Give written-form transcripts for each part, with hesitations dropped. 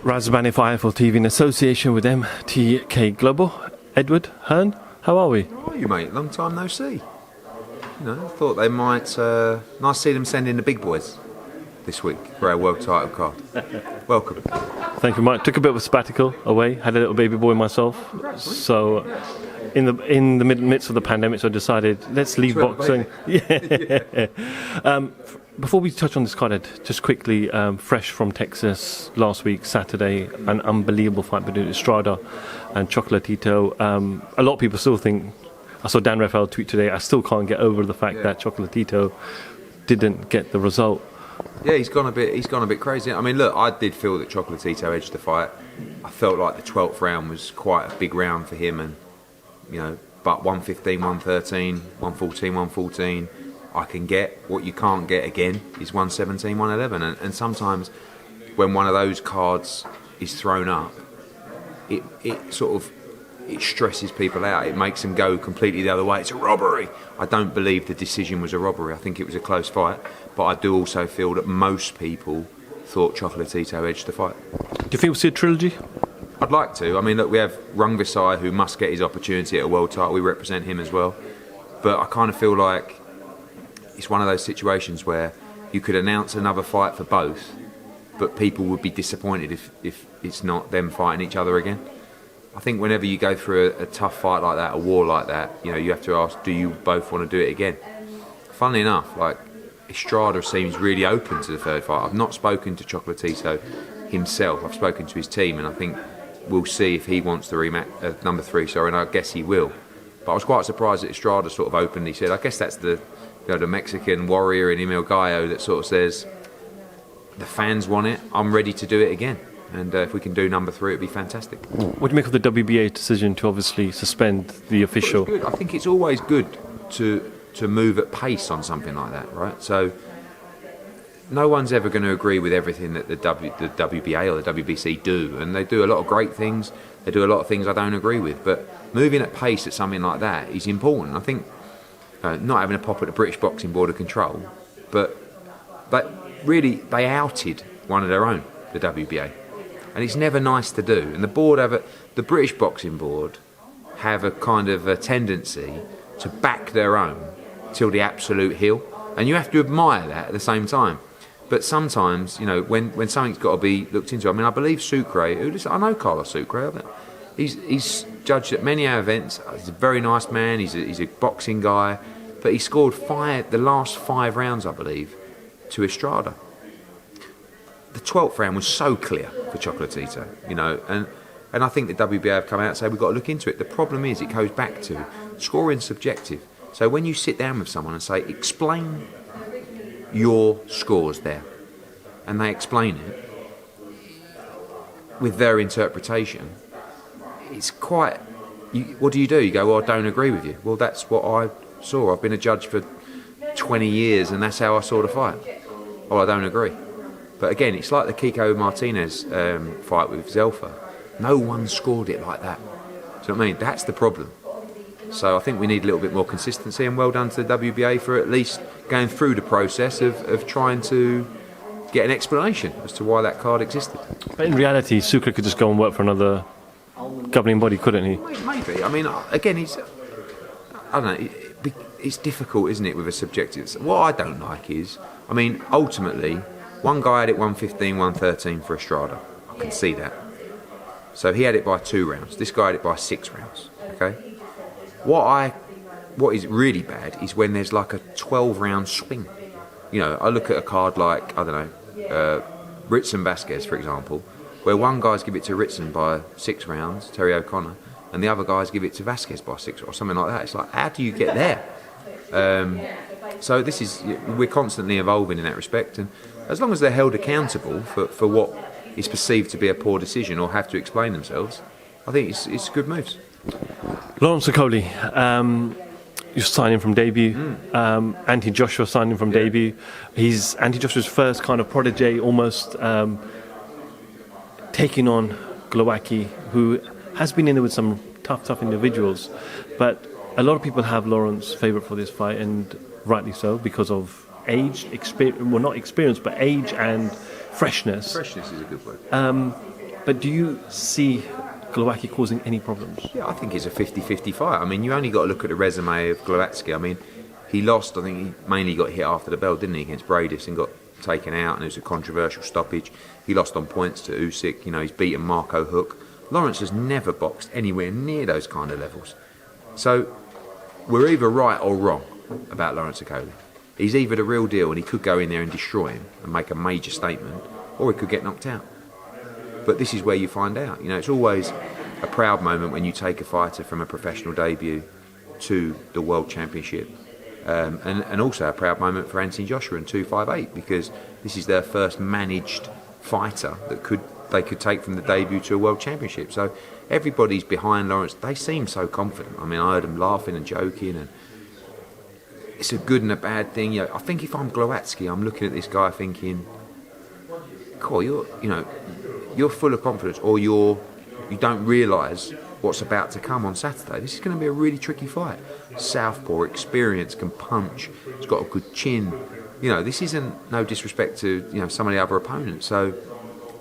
Razbani for IFL TV in association with MTK Global. Edward, Hearn, how are we? How are you, mate? Long time no see. You know, thought they might. Nice to see them send in the big boys this week for our world title card. Welcome. Thank you, Mike. Took a bit of a sabbatical away. Had a little baby boy myself. So, in the midst of the pandemic, so I decided let's leave boxing. Yeah. Before we touch on this card, Ed, just quickly, fresh from Texas last week, Saturday, an unbelievable fight between Estrada and Chocolatito. A lot of people still think, I saw Dan Rafael tweet today, I still can't get over the fact that Chocolatito didn't get the result. Yeah, he's gone a bit crazy. I mean, look, I did feel that Chocolatito edged the fight. I felt like the 12th round was quite a big round for him, and you know, but 115, 113, 114, 114. I can get. What you can't get again is 117, 111. And sometimes when one of those cards is thrown up, it stresses people out. It makes them go completely the other way. It's a robbery. I don't believe the decision was a robbery. I think it was a close fight. But I do also feel that most people thought Chocolatito edged the fight. Do you think we'll see a trilogy? I'd like to. I mean, look, we have Rungvisai, who must get his opportunity at a world title. We represent him as well. But I kind of feel like it's one of those situations where you could announce another fight for both, but people would be disappointed if it's not them fighting each other again. I think whenever you go through a tough fight like that, a war like that, you know, you have to ask, do you both want to do it again? Funnily enough, like, Estrada seems really open to the third fight. I've not spoken to Chocolatito himself. I've spoken to his team, and I think we'll see if he wants the rematch, number 3, sorry, and I guess he will. But I was quite surprised that Estrada sort of openly said, I guess that's the Mexican warrior in Emil Gallo that sort of says, the fans want it, I'm ready to do it again. And if we can do number 3, it'd be fantastic. What do you make of the WBA decision to obviously suspend the official? I think it's always good to move at pace on something like that, right? So no one's ever going to agree with everything that the WBA or the WBC do, and they do a lot of great things. They do a lot of things I don't agree with, but moving at pace at something like that is important. I think not having a pop at the British Boxing Board of Control, but really they outed one of their own, the WBA, and it's never nice to do. And the British Boxing Board have a kind of a tendency to back their own till the absolute hill, and you have to admire that at the same time. But sometimes, you know, when something's got to be looked into. I mean, I believe Sucre, I know Carlos Sucre. He's judged at many our events. He's a very nice man. He's a boxing guy, but he scored the last 5 rounds, I believe, to Estrada. The 12th round was so clear for Chocolatito, you know, and I think the WBA have come out and say we've got to look into it. The problem is it goes back to scoring subjective. So when you sit down with someone and say, explain your scores there, and they explain it with their interpretation, it's quite, what do? You go, well, I don't agree with you. Well, that's what I saw. I've been a judge for 20 years and that's how I saw the fight. Oh, I don't agree. But again, it's like the Kiko Martinez fight with Zelfa. No one scored it like that. Do you know what I mean? That's the problem. So I think we need a little bit more consistency, and well done to the WBA for at least going through the process of trying to get an explanation as to why that card existed. But in reality, Sucre could just go and work for another governing body, couldn't he? Maybe. I mean, again, I don't know, it's difficult, isn't it, with a subjective. What I don't like is, I mean, ultimately, one guy had it 115, 113 for Estrada. I can see that. So he had it by 2 rounds. This guy had it by 6 rounds. Okay? What is really bad is when there's like a 12-round swing. You know, I look at a card like, I don't know, Ritson Vasquez, for example, where one guy's give it to Ritson by 6 rounds, Terry O'Connor, and the other guys give it to Vasquez by 6 or something like that. It's like, how do you get there? So we're constantly evolving in that respect, and as long as they're held accountable for what is perceived to be a poor decision or have to explain themselves, I think it's good moves. Lawrence Okoli, you're signing from debut. Anthony Joshua signing from debut. He's Anthony Joshua's first kind of protege, almost taking on Glowacki, who has been in there with some tough individuals. But a lot of people have Lawrence favourite for this fight, and rightly so, because of age, not experience, but age and freshness. Freshness is a good word. But do you see Glowacki causing any problems? Yeah, I think it's a 50-50 fight. I mean, you only got to look at the resume of Glowacki. I mean, he lost, I think he mainly got hit after the bell, didn't he, against Bradis, and got taken out, and it was a controversial stoppage. He lost on points to Usyk. You know, he's beaten Marco Huck. Lawrence has never boxed anywhere near those kind of levels. So we're either right or wrong about Lawrence Okolie. He's either the real deal and he could go in there and destroy him and make a major statement, or he could get knocked out. But this is where you find out. You know, it's always a proud moment when you take a fighter from a professional debut to the World Championship. And also a proud moment for Anthony Joshua and 258, because this is their first managed fighter that they could take from the debut to a World Championship. So everybody's behind Lawrence. They seem so confident. I mean, I heard them laughing and joking, and it's a good and a bad thing. You know, I think if I'm Glowacki, I'm looking at this guy thinking, cool, you're full of confidence, or you don't realise what's about to come on Saturday. This is going to be a really tricky fight. Southpaw, experience, can punch. He's got a good chin. You know, this isn't, no disrespect to, you know, some of the other opponents. So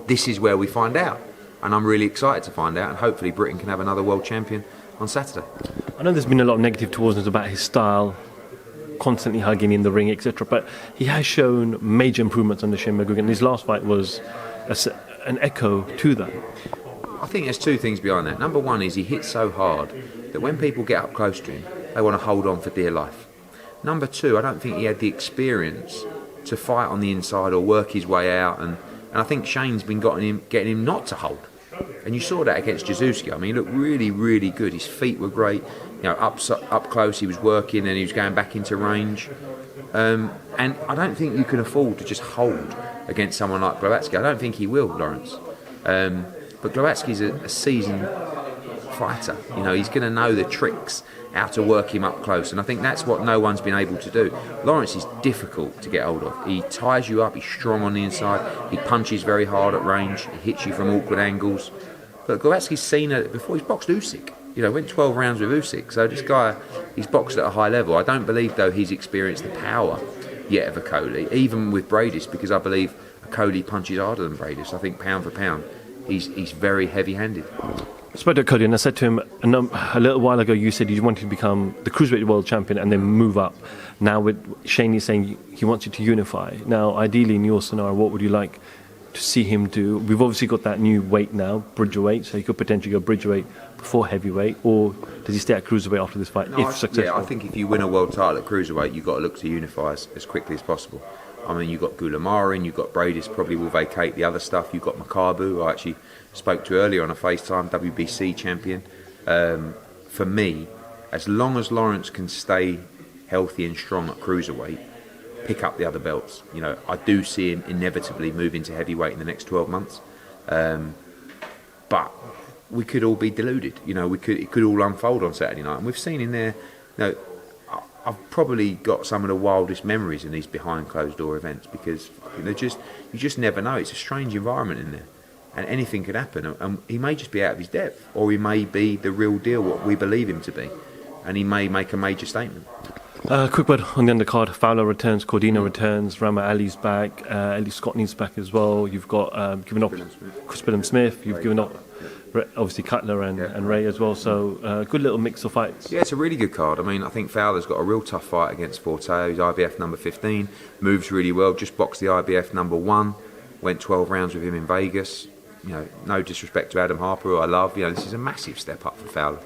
this is where we find out. And I'm really excited to find out. And hopefully Britain can have another world champion on Saturday. I know there's been a lot of negative towards us about his style, constantly hugging in the ring, etc. But he has shown major improvements under Shane McGuigan. And his last fight was an echo to that. I think there's two things behind that. Number one is he hits so hard that when people get up close to him, they want to hold on for dear life. Number two, I don't think he had the experience to fight on the inside or work his way out. And I think Shane's been getting him not to hold. And you saw that against Jazuski. I mean, he looked really, really good. His feet were great. You know, up close he was working and he was going back into range. And I don't think you can afford to just hold against someone like Glowacki. I don't think he will, Lawrence. But Glowacki's a seasoned fighter. You know, he's going to know the tricks, how to work him up close. And I think that's what no one's been able to do. Lawrence is difficult to get hold of. He ties you up, he's strong on the inside, he punches very hard at range, he hits you from awkward angles. But Glowacki's seen it before. He's boxed Usyk. You know, went 12 rounds with Usyk. So this guy, he's boxed at a high level. I don't believe, though, he's experienced the power yet of Okolie, even with Bradis, because I believe Okolie punches harder than Bradis. I think pound for pound, he's very heavy-handed. I spoke to Cody and I said to him a little while ago, you said you wanted to become the cruiserweight world champion and then move up. Now with Shane, he's saying he wants you to unify. Now, ideally, in your scenario, what would you like to see him do? We've obviously got that new weight now, bridgerweight, so he could potentially go bridgerweight before heavyweight, or does he stay at cruiserweight after this fight, if successful? Yeah, I think if you win a world title at cruiserweight, you've got to look to unify as quickly as possible. I mean, you've got Gulamarin, you've got Bradis, probably will vacate the other stuff. You've got Makabu, who I actually spoke to earlier on a FaceTime, WBC champion. For me, as long as Lawrence can stay healthy and strong at cruiserweight, pick up the other belts. You know, I do see him inevitably moving to heavyweight in the next 12 months. But we could all be deluded. You know, it could all unfold on Saturday night. And we've seen in there, you know, I've probably got some of the wildest memories in these behind closed door events, because you just never know. It's a strange environment in there, and anything could happen. And he may just be out of his depth, or he may be the real deal, what we believe him to be, and he may make a major statement. Quick word on the undercard. Fowler returns, Cordina returns, Rama Ali's back, Ellie Scotney's back as well. You've got given up Chris Smith. You've given up obviously Cutler and Ray as well. So good little mix of fights. Yeah, it's a really good card. I mean, I think Fowler's got a real tough fight against Forteo. He's IBF number 15, moves really well. Just boxed the IBF number 1, went 12 rounds with him in Vegas. You know, no disrespect to Adam Harper, who I love. You know, this is a massive step up for Fowler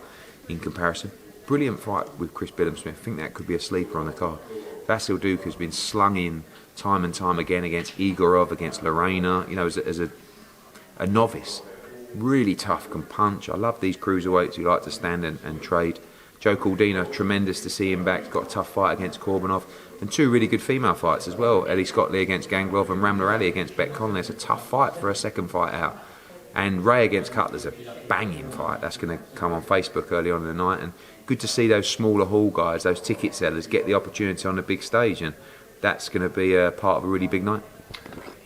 in comparison. Brilliant fight with Chris Smith. I think that could be a sleeper on the card. Vasil Duke has been slung in time and time again against Igorov, against Lorena, you know, as a novice. Really tough, can punch. I love these cruiserweights who like to stand and trade. Joe Cordina, tremendous to see him back. He's got a tough fight against Korbanov. And 2 really good female fights as well. Ellie Scottley against Ganglov and Ramla Ali against Beck Conley. It's a tough fight for a second fight out. And Ray against Cutler's a banging fight. That's going to come on Facebook early on in the night. And good to see those smaller hall guys, those ticket sellers, get the opportunity on the big stage. And that's going to be a part of a really big night.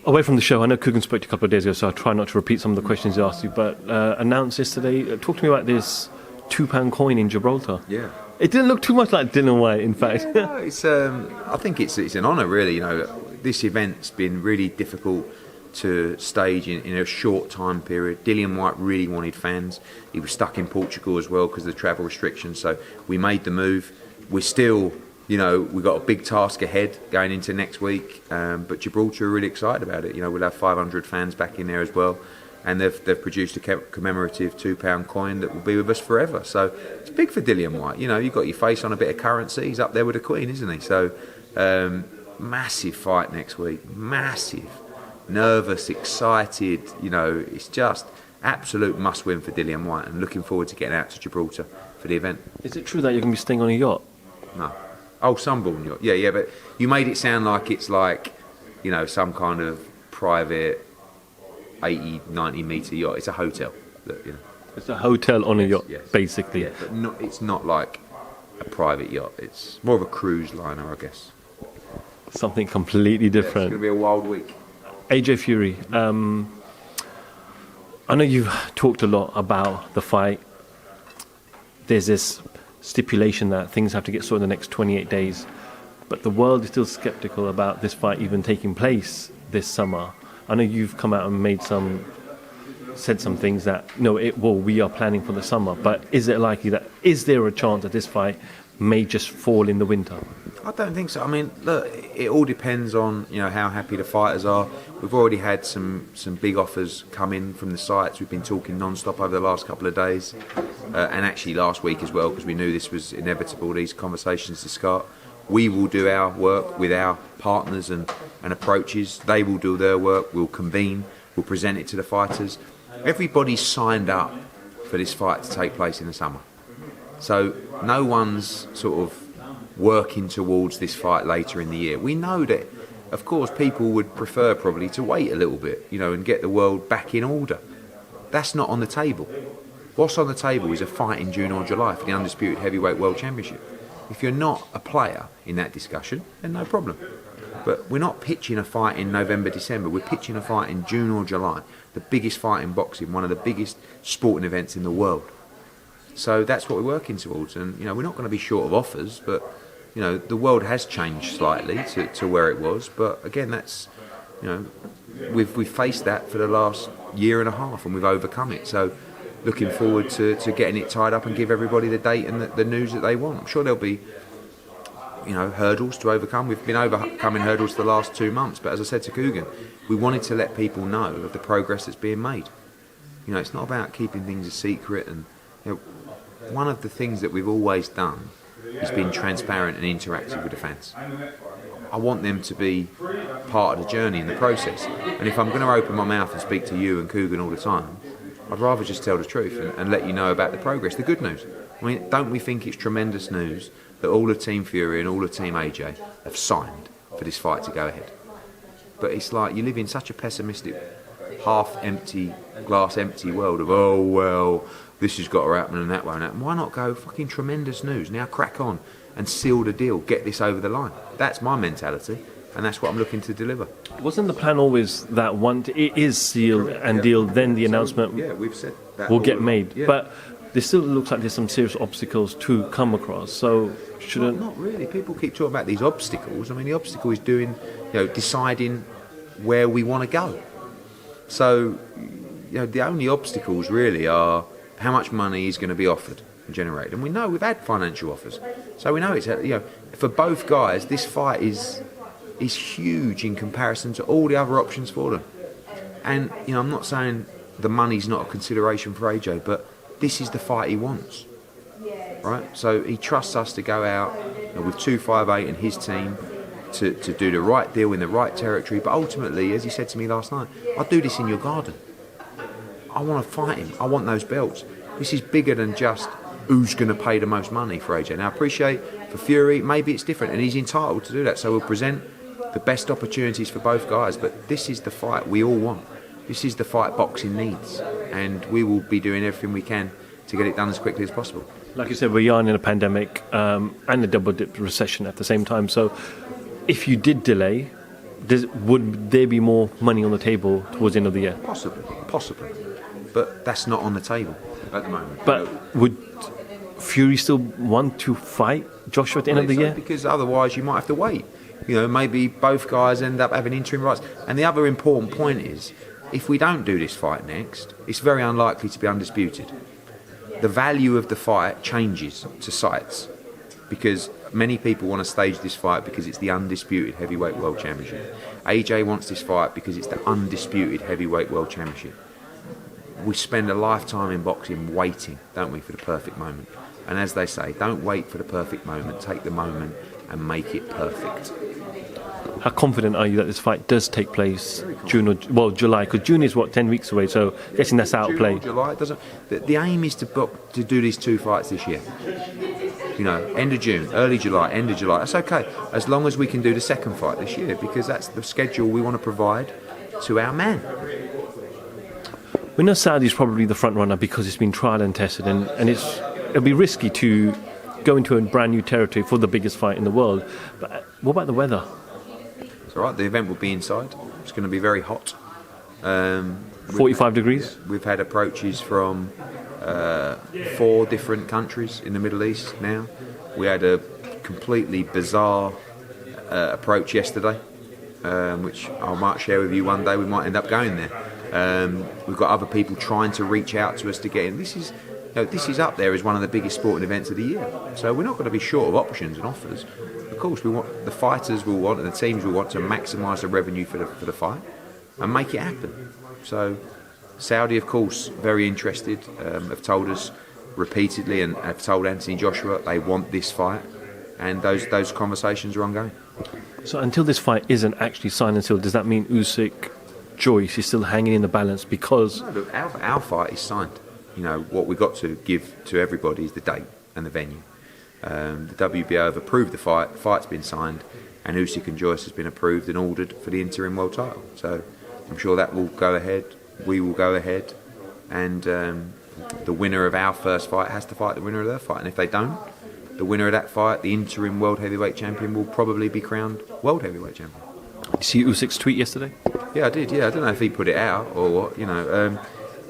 Away from the show, I know Coogan spoke to you a couple of days ago, so I'll try not to repeat some of the questions he asked you, but announced yesterday, talk to me about this £2 coin in Gibraltar. Yeah. It didn't look too much like Dylan White, in fact. Yeah, no, it's, I think it's an honour, really. You know, this event's been really difficult to stage in a short time period. Dillian Whyte really wanted fans. He was stuck in Portugal as well because of the travel restrictions. So we made the move. We're still, we've got a big task ahead going into next week. But Gibraltar are really excited about it. We'll have 500 fans back in there as well. And they've produced a commemorative £2 coin that will be with us forever. So it's big for Dillian Whyte. You've got your face on a bit of currency. He's up there with the Queen, isn't he? So massive fight next week. Massive. Nervous, excited, it's just absolute must win for Dillian Whyte, and looking forward to getting out to Gibraltar for the event. Is it true that you're going to be staying on a yacht? No. Oh, Sunborn yacht. Yeah, but you made it sound like it's like, some kind of private 80, 90 metre yacht. It's a hotel. It's a hotel on a yacht, yes. basically. Yeah, but it's not like a private yacht. It's more of a cruise liner, I guess. Something completely different. Yeah, it's going to be a wild week. AJ Fury, I know you've talked a lot about the fight. There's this stipulation that things have to get sorted in the next 28 days. But the world is still sceptical about this fight even taking place this summer. I know you've come out and said some things that, we are planning for the summer. But is there a chance that this fight may just fall in the winter? I don't think so. I mean, look, it all depends on how happy the fighters are. We've already had some big offers come in from the sites. We've been talking non-stop over the last couple of days, and actually last week as well, because we knew this was inevitable. These conversations to start. We will do our work with our partners and approaches. They will do their work. We'll convene. We'll present it to the fighters. Everybody's signed up for this fight to take place in the summer. So no one's sort of working towards this fight later in the year. We know that, of course, people would prefer probably to wait a little bit, and get the world back in order. That's not on the table. What's on the table is a fight in June or July for the Undisputed Heavyweight World Championship. If you're not a player in that discussion, then no problem. But we're not pitching a fight in November, December. We're pitching a fight in June or July. The biggest fight in boxing, one of the biggest sporting events in the world. So that's what we're working towards. And, we're not going to be short of offers, but, the world has changed slightly to where it was. But again, that's, we've faced that for the last year and a half and we've overcome it. So looking forward to getting it tied up and give everybody the date and the news that they want. I'm sure there'll be, hurdles to overcome. We've been overcoming hurdles for the last 2 months. But as I said to Coogan, we wanted to let people know of the progress that's being made. It's not about keeping things a secret. And one of the things that we've always done is been transparent and interactive with the fans. I want them to be part of the journey in the process. And if I'm going to open my mouth and speak to you and Coogan all the time, I'd rather just tell the truth and let you know about the progress, the good news. I mean, don't we think it's tremendous news that all of Team Fury and all of Team AJ have signed for this fight to go ahead? But it's like you live in such a pessimistic, half-empty, glass-empty world of, this has got to happen and that won't happen. Why not go, fucking tremendous news, now crack on and seal the deal, get this over the line? That's my mentality, and that's what I'm looking to deliver. Wasn't the plan always that once it is sealed and deal, then the announcement we've said that will get made? Yeah. But there still looks like there's some serious obstacles to come across, so shouldn't... Not really. People keep talking about these obstacles. I mean, the obstacle is deciding where we want to go. So, the only obstacles really are how much money is going to be offered and generated. And we know we've had financial offers. So we know it's, for both guys, this fight is huge in comparison to all the other options for them. And, I'm not saying the money's not a consideration for AJ, but this is the fight he wants. Right? So he trusts us to go out with 258 and his team to do the right deal in the right territory. But ultimately, as he said to me last night, I'll do this in your garden. I want to fight him. I want those belts. This is bigger than just who's going to pay the most money for AJ. Now, I appreciate for Fury, maybe it's different, and he's entitled to do that. So we'll present the best opportunities for both guys. But this is the fight we all want. This is the fight boxing needs. And we will be doing everything we can to get it done as quickly as possible. Like you said, we are in a pandemic and a double-dip recession at the same time. So if you did delay, would there be more money on the table towards the end of the year? Possibly. But that's not on the table at the moment. But would Fury still want to fight Joshua at the end of the year? Because otherwise you might have to wait. maybe both guys end up having interim rights. And the other important point is, if we don't do this fight next, it's very unlikely to be undisputed. The value of the fight changes to sites, because many people want to stage this fight because it's the undisputed heavyweight world championship. AJ wants this fight because it's the undisputed heavyweight world championship. We spend a lifetime in boxing waiting, don't we, for the perfect moment. And as they say, don't wait for the perfect moment, take the moment and make it perfect. How confident are you that this fight does take place June or July? Because June is 10 weeks away, so guessing that's out of play. July, it doesn't. The aim is to do these 2 fights this year. End of June, early July, end of July. That's okay, as long as we can do the second fight this year, because that's the schedule we want to provide to our man. We know Saudi's probably the front runner because it's been tried and tested, and it'll be risky to go into a brand new territory for the biggest fight in the world. But what about the weather? It's all right. The event will be inside. It's going to be very hot. 45 degrees. We've had approaches from 4 different countries in the Middle East now. We had a completely bizarre approach yesterday, which I might share with you one day. We might end up going there. We've got other people trying to reach out to us to get in. This is up there as one of the biggest sporting events of the year. So we're not going to be short of options and offers. Of course, we want the fighters will want and the teams will want to maximise the revenue for the fight and make it happen. So Saudi, of course, very interested, have told us repeatedly and have told Anthony Joshua they want this fight, and those conversations are ongoing. So until this fight isn't actually signed and sealed, does that mean Usyk, Joyce is still hanging in the balance because... No, look, our fight is signed. What we've got to give to everybody is the date and the venue. The WBO have approved the fight. The fight's been signed, and Usyk and Joyce has been approved and ordered for the interim world title. So I'm sure that will go ahead. We will go ahead, and the winner of our first fight has to fight the winner of their fight. And if they don't, the winner of that fight, the interim world heavyweight champion, will probably be crowned world heavyweight champion. You see Usyk's tweet yesterday? Yeah, I did. Yeah, I don't know if he put it out or what.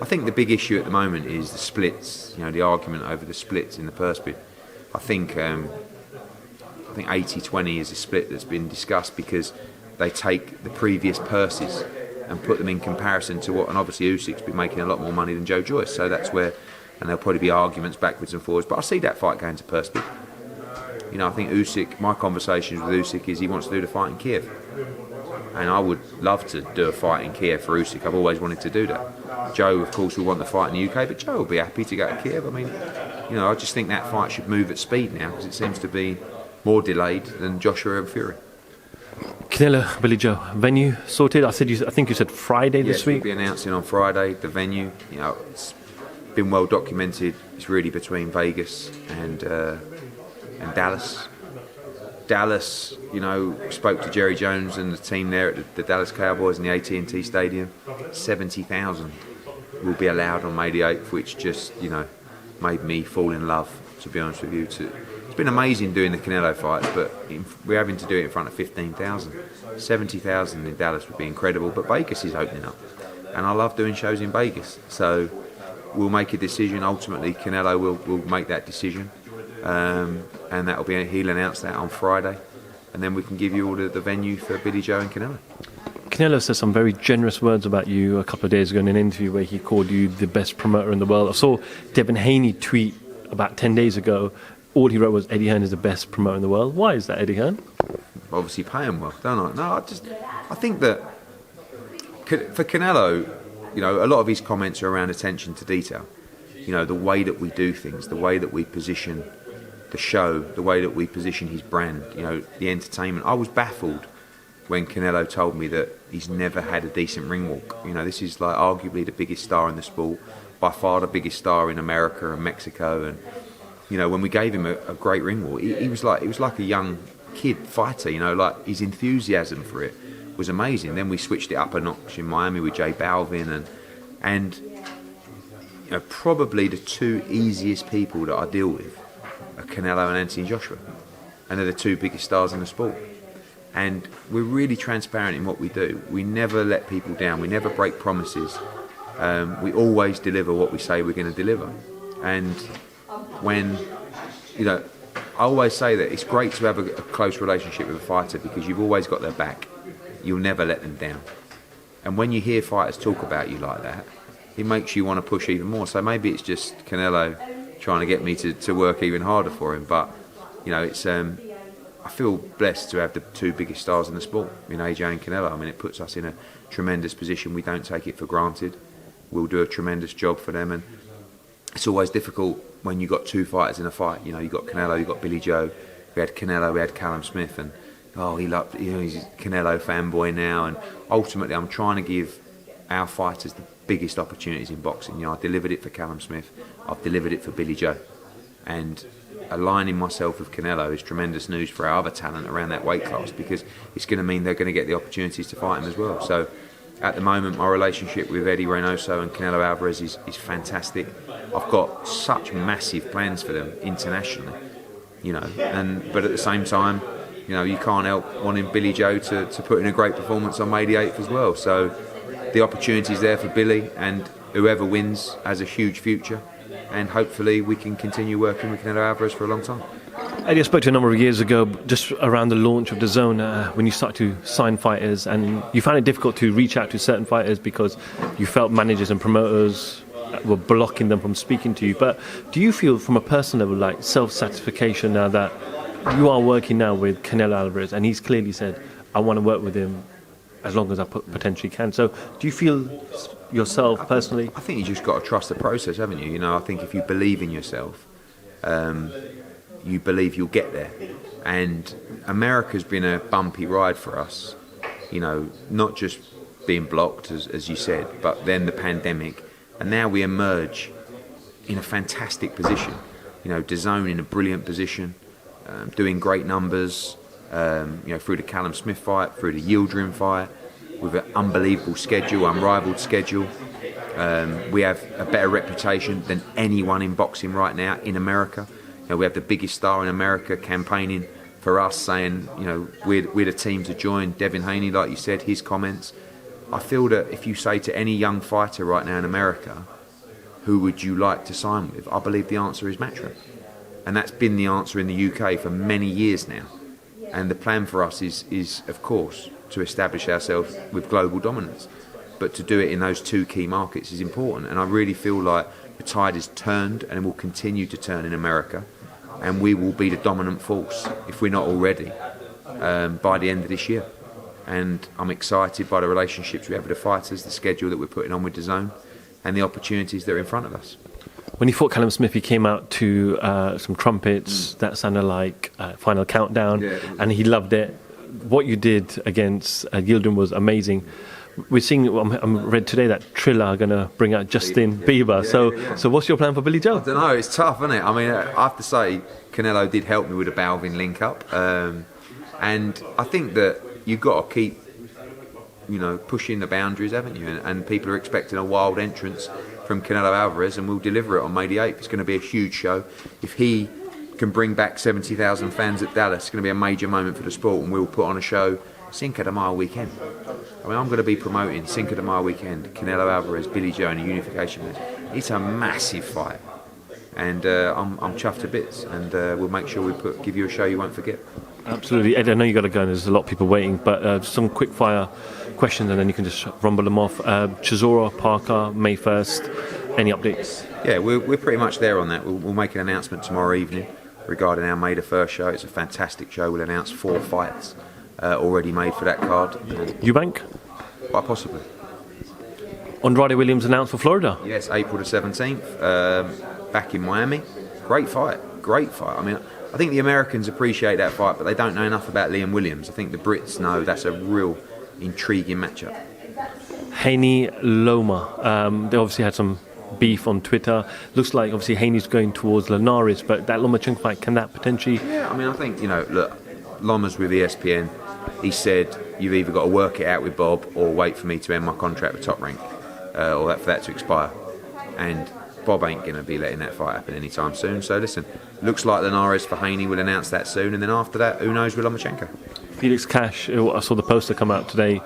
I think the big issue at the moment is the splits. The argument over the splits in the purse bid. I think 80-20 is a split that's been discussed because they take the previous purses and put them in comparison to what, and obviously Usyk's been making a lot more money than Joe Joyce, so that's where, and there'll probably be arguments backwards and forwards, but I see that fight going to purse bid. I think Usyk, my conversations with Usyk is he wants to do the fight in Kiev, and I would love to do a fight in Kiev for Usyk. I've always wanted to do that. Joe, of course, will want the fight in the UK, but Joe will be happy to go to Kiev. I mean, I just think that fight should move at speed now because it seems to be more delayed than Joshua and Fury. Canelo, Billy Joe, venue sorted. I think you said Friday this week. We'll be announcing on Friday the venue. It's been well documented. It's really between Vegas and Dallas. Dallas, spoke to Jerry Jones and the team there at the Dallas Cowboys in the AT&T Stadium. 70,000 will be allowed on May the 8th, which just, made me fall in love, to be honest with you. It's been amazing doing the Canelo fights, but we're having to do it in front of 15,000. 70,000 in Dallas would be incredible, but Vegas is opening up. And I love doing shows in Vegas. So we'll make a decision. Ultimately, Canelo will make that decision. And he'll announce that on Friday. And then we can give you all the venue for Billy Joe and Canelo. Canelo said some very generous words about you a couple of days ago in an interview where he called you the best promoter in the world. I saw Devin Haney tweet about 10 days ago. All he wrote was Eddie Hearn is the best promoter in the world. Why is that, Eddie Hearn? Obviously pay him well, don't I? No, I think that for Canelo, a lot of his comments are around attention to detail. The way that we do things, the way that we position the show, the way that we position his brand, the entertainment. I was baffled when Canelo told me that he's never had a decent ring walk. This is like arguably the biggest star in the sport, by far the biggest star in America and Mexico, and when we gave him a great ring walk, he was like a young kid fighter. Like his enthusiasm for it was amazing. Then we switched it up a notch in Miami with J Balvin, and probably the 2 easiest people that I deal with are Canelo and Anthony Joshua, and they're the 2 biggest stars in the sport. And we're really transparent in what we do. We never let people down. We never break promises. We always deliver what we say we're going to deliver. And when I always say that it's great to have a close relationship with a fighter because you've always got their back. You'll never let them down. And when you hear fighters talk about you like that, it makes you want to push even more. So maybe it's just Canelo trying to get me to work even harder for him. But, it's I feel blessed to have the two biggest stars in the sport, AJ and Canelo. I mean, it puts us in a tremendous position. We don't take it for granted. We'll do a tremendous job for them. And it's always difficult when you've got two fighters in a fight. You've got Canelo, you've got Billy Joe. We had Canelo, we had Callum Smith. And, he's a Canelo fanboy now. And ultimately, I'm trying to give our fighters the biggest opportunities in boxing. I delivered it for Callum Smith. I've delivered it for Billy Joe. And aligning myself with Canelo is tremendous news for our other talent around that weight class because it's going to mean they're going to get the opportunities to fight him as well. So at the moment, my relationship with Eddie Reynoso and Canelo Alvarez is fantastic. I've got such massive plans for them internationally, but at the same time, you can't help wanting Billy Joe to put in a great performance on May the 8th as well. So the opportunity's there for Billy, and whoever wins has a huge future. And hopefully we can continue working with Canelo Alvarez for a long time. Eddie, I spoke to you a number of years ago, just around the launch of DAZN, when you started to sign fighters, and you found it difficult to reach out to certain fighters because you felt managers and promoters were blocking them from speaking to you. But do you feel, from a personal level, like self-satisfaction now that you are working now with Canelo Alvarez, and he's clearly said, I want to work with him as long as I potentially can. So do you feel yourself personally? I think you just got to trust the process, haven't you? I think if you believe in yourself, you believe you'll get there. And America's been a bumpy ride for us, not just being blocked, as you said, but then the pandemic. And now we emerge in a fantastic position. DAZN in a brilliant position, doing great numbers, through the Callum Smith fight, through the Yildirim fight, with an unbelievable schedule, unrivaled schedule. We have a better reputation than anyone in boxing right now in America. We have the biggest star in America campaigning for us, saying, we're the team to join. Devin Haney, like you said, his comments. I feel that if you say to any young fighter right now in America, who would you like to sign with? I believe the answer is Matchroom. And that's been the answer in the UK for many years now. And the plan for us is of course, to establish ourselves with global dominance. But to do it in those two key markets is important. And I really feel like the tide has turned and it will continue to turn in America. And we will be the dominant force, if we're not already, by the end of this year. And I'm excited by the relationships we have with the fighters, the schedule that we're putting on with DAZN, and the opportunities that are in front of us. When he fought Callum Smith, he came out to some trumpets that sounded like Final Countdown, and he loved it. What you did against Yildirim was amazing. We're seeing, I read today that Triller are going to bring out Justin Bieber. So what's your plan for Billy Joe? I don't know, it's tough, isn't it? I mean, I have to say, Canelo did help me with a Balvin link-up. And I think that you've got to keep, pushing the boundaries, haven't you? And people are expecting a wild entrance from Canelo Alvarez, and we'll deliver it on May the 8th. It's going to be a huge show. If he can bring back 70,000 fans at Dallas, it's going to be a major moment for the sport, and we'll put on a show Cinco de Mayo weekend. I mean, I'm going to be promoting Cinco de Mayo weekend, Canelo Alvarez, Billy Joe in a unification match. It's a massive fight, and I'm chuffed to bits, and we'll make sure we give you a show you won't forget. Absolutely. Ed, I know you got to go and there's a lot of people waiting, but some quick fire questions and then you can just rumble them off. Chisora, Parker, May 1st, any updates? Yeah, we're pretty much there on that. We'll make an announcement tomorrow evening regarding our May the 1st show. It's a fantastic show. We'll announce 4 fights already made for that card. Eubank? Quite possibly. Andrade Williams announced for Florida? Yes, April the 17th, back in Miami. Great fight. I mean, I think the Americans appreciate that fight, but they don't know enough about Liam Williams. I think the Brits know that's a real intriguing matchup. Haney Loma. They obviously had some beef on Twitter. Looks like obviously Haney's going towards Linares, but that Lomachenko fight, can that potentially... Yeah, I mean, I think, look, Loma's with ESPN. He said, you've either got to work it out with Bob or wait for me to end my contract with Top Rank, or for that to expire. And Bob ain't going to be letting that fight happen anytime soon. So listen, looks like Linares for Haney will announce that soon, and then after that, who knows with Lomachenko. Felix Cash, I saw the poster come out today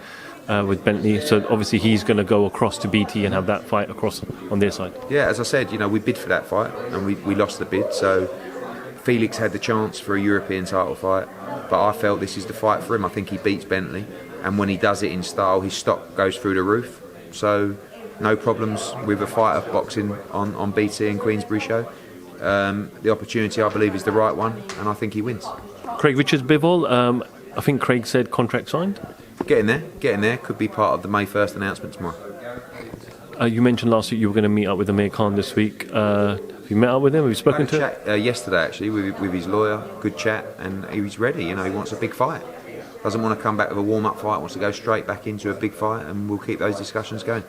with Bentley, so obviously he's going to go across to BT and have that fight across on their side. Yeah, as I said, we bid for that fight and we lost the bid, so Felix had the chance for a European title fight, but I felt this is the fight for him. I think he beats Bentley, and when he does it in style, his stock goes through the roof. So no problems with a fight of boxing on BT and Queensbury show. The opportunity, I believe, is the right one, and I think he wins. Craig Richards Bivol, I think Craig said contract signed. Getting there. Could be part of the May 1st announcement tomorrow. You mentioned last week you were going to meet up with Amir Khan this week. Have you met up with him? Have you spoken to him? Chat, yesterday, actually, with his lawyer. Good chat, and he was ready. You know, he wants a big fight. Doesn't want to come back with a warm-up fight. Wants to go straight back into a big fight, and we'll keep those discussions going.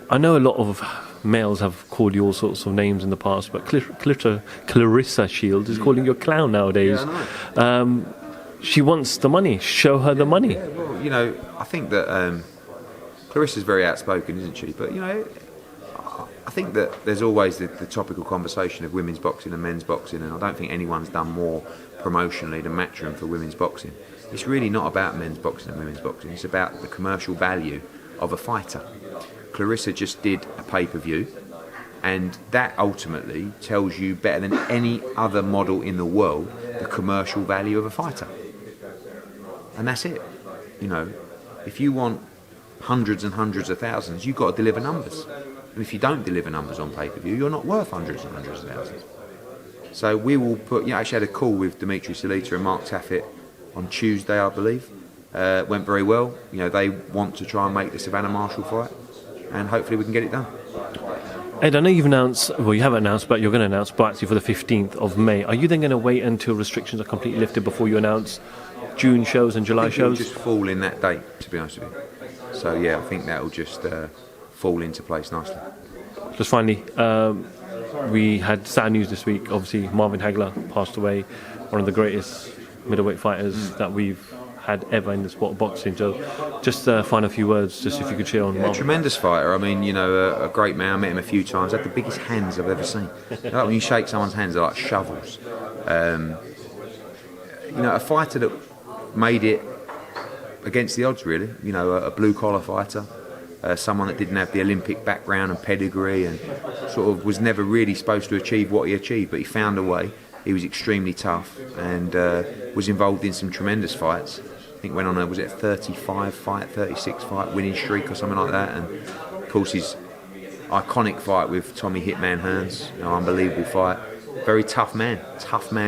I know a lot of males have called you all sorts of names in the past, but Clarissa Shields is calling you a clown nowadays. Yeah, I know. She wants the money. Show her the money. Yeah, well, you know, I think that Clarissa's very outspoken, isn't she? But, you know, I think that there's always the topical conversation of women's boxing and men's boxing, and I don't think anyone's done more promotionally than Matchroom for women's boxing. It's really not about men's boxing and women's boxing. It's about the commercial value of a fighter. Clarissa just did a pay-per-view, and that ultimately tells you better than any other model in the world the commercial value of a fighter. And that's it. You know, if you want hundreds and hundreds of thousands, you've got to deliver numbers. And if you don't deliver numbers on pay-per-view, you're not worth hundreds and hundreds of thousands. So we will put, you know, I actually had a call with Dimitri Salita and Mark Taffet on Tuesday, I believe. Went very well. You know, they want to try and make the Savannah Marshall fight, and hopefully we can get it done. Ed, I know you've announced, well, you haven't announced, but you're going to announce Bartsy for the 15th of May. Are you then going to wait until restrictions are completely lifted before you announce June shows and July shows? It'll just fall in that date, to be honest with you. So, yeah, I think that will just fall into place nicely. Just finally, we had sad news this week. Obviously, Marvin Hagler passed away, one of the greatest middleweight fighters that we've had ever in the sport of boxing. So just find a few words, just if you could share on Marvin. A tremendous fighter. I mean, you know, a great man. I met him a few times. Had the biggest hands I've ever seen. You know, when you shake someone's hands, they're like shovels. You know, a fighter that made it against the odds, really. You know, a blue-collar fighter. Someone that didn't have the Olympic background and pedigree, and sort of was never really supposed to achieve what he achieved, but he found a way. He was extremely tough and was involved in some tremendous fights. I think went on a, was it a 36 fight winning streak or something like that. And of course his iconic fight with Tommy Hitman Hearns, you know, unbelievable fight. Very tough man,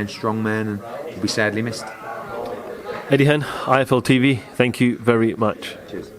strong man, and will be sadly missed. Eddie Hearn, IFL TV, thank you very much. Cheers.